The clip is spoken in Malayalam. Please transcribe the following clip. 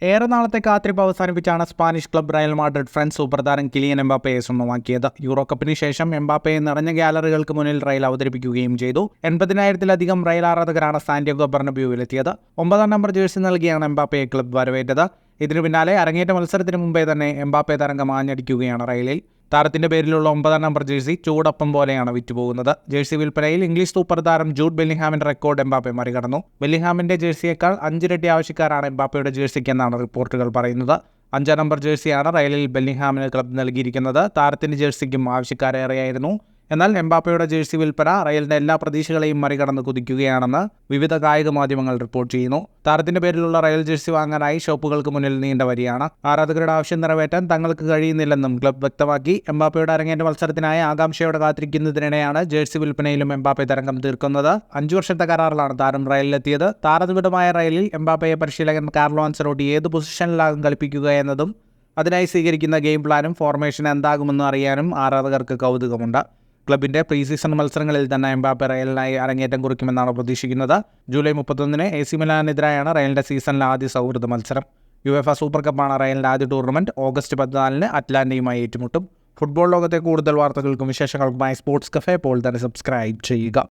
ഏറെ നാളത്തെ കാത്തിരിപ്പ് അവസാനിപ്പിച്ചാണ് Spanish club Real Madrid French super താരം കിലിയൻ എംബാപ്പയെ സ്വന്തമാക്കിയത്. യൂറോ കപ്പിന് ശേഷം എംബാപ്പയെ നിറഞ്ഞ ഗാലറികൾക്ക് മുന്നിൽ റയൽ അവതരിപ്പിക്കുകയും ചെയ്തു. 80,000-ലധികം റയൽ ആരാധകരാണ് സാന്റിയാഗോ ബെർണബ്യൂവിലെത്തിയത്. 9-ാം നമ്പർ ജേഴ്സി നൽകിയാണ് എംബാപ്പയെ ക്ലബ് വരവേറ്റത്. ഇതിനു പിന്നാലെ അരങ്ങേറ്റ മത്സരത്തിന് മുമ്പേ തന്നെ എംബാപ്പെ തരംഗം ആഞ്ഞടിക്കുകയാണ് റയലിൽ. താരത്തിന്റെ പേരിലുള്ള 9-ാം നമ്പർ ജേഴ്സി ചൂടപ്പം പോലെയാണ് വിറ്റുപോകുന്നത്. ജേഴ്സി വിൽപ്പനയിൽ ഇംഗ്ലീഷ് സൂപ്പർ താരം ജൂഡ് ബെല്ലിംഗ്ഹാമിന്റെ റെക്കോർഡ് എംബാപ്പെ മറികടന്നു. ബെല്ലിംഗ്ഹാമിന്റെ ജേഴ്സിയേക്കാൾ 5 ഇരട്ടി ആവശ്യക്കാരാണ് എംബാപ്പയുടെ ജേഴ്സിക്കെന്നാണ് റിപ്പോർട്ടുകൾ പറയുന്നത്. 5-ാം നമ്പർ ജേഴ്സിയാണ് റയലിൽ ബെല്ലിംഗ്ഹാമിന് ക്ലബ് നൽകിയിരിക്കുന്നത്. താരത്തിന്റെ ജേഴ്സിക്കും ആവശ്യക്കാരേറെയായിരുന്നു. എന്നാൽ എംബാപ്പയുടെ ജേഴ്സി വിൽപ്പന റയലിന്റെ എല്ലാ പ്രതീക്ഷകളെയും മറികടന്ന് കുതിക്കുകയാണെന്ന് വിവിധ കായിക മാധ്യമങ്ങൾ റിപ്പോർട്ട് ചെയ്യുന്നു. താരത്തിന്റെ പേരിലുള്ള റയൽ ജേഴ്സി വാങ്ങാനായി ഷോപ്പുകൾക്ക് മുന്നിൽ നീണ്ട വരിയാണ്. ആരാധകരുടെ ആവശ്യം നിറവേറ്റാൻ തങ്ങൾക്ക് കഴിയുന്നില്ലെന്നും ക്ലബ് വ്യക്തമാക്കി. എംബാപ്പയുടെ അരങ്ങേറ്റ മത്സരത്തിനായി ആകാംക്ഷയോടെ കാത്തിരിക്കുന്നതിനിടെയാണ് ജേഴ്സി വിൽപ്പനയിലും എംബാപ്പെ തരംഗം തീർക്കുന്നത്. 5 വർഷത്തെ കരാറിലാണ് താരം റയലിലെത്തിയത്. താരനിബിഡമായ റയലിൽ എംബാപ്പയെ പരിശീലകൻ കാർലോ അൻസെലോട്ടി ഏത് പൊസിഷനിലാകും കളിപ്പിക്കുക എന്നതും അതിനായി സ്വീകരിക്കുന്ന ഗെയിം പ്ലാനും ഫോർമേഷൻ എന്താകുമെന്ന് അറിയാനും ആരാധകർക്ക് കൗതുകമുണ്ട്. ക്ലബിന്റെ പ്രീ സീസൺ മത്സരങ്ങളിൽ തന്നെ എംബാപ്പെ റയലിനായി അരങ്ങേറ്റം കുറിക്കുമെന്നാണ് പ്രതീക്ഷിക്കുന്നത്. ജൂലൈ 31-ന് AC മിലാനെതിരായാണ് റയലിന്റെ സീസണിലെ ആദ്യ സൗഹൃദ മത്സരം. യുവേഫ സൂപ്പർ കപ്പാണ് റയലിന്റെ ആദ്യ ടൂർണമെന്റ്. ഓഗസ്റ്റ് 14-ന് അറ്റ്ലാന്റയുമായി ഏറ്റുമുട്ടും. ഫുട്ബോൾ ലോകത്തെ കൂടുതൽ വാർത്തകൾക്കും വിശേഷങ്ങൾക്കുമായി സ്പോർട്സ് കഫേ ഇപ്പോൾ തന്നെ സബ്സ്ക്രൈബ് ചെയ്യുക.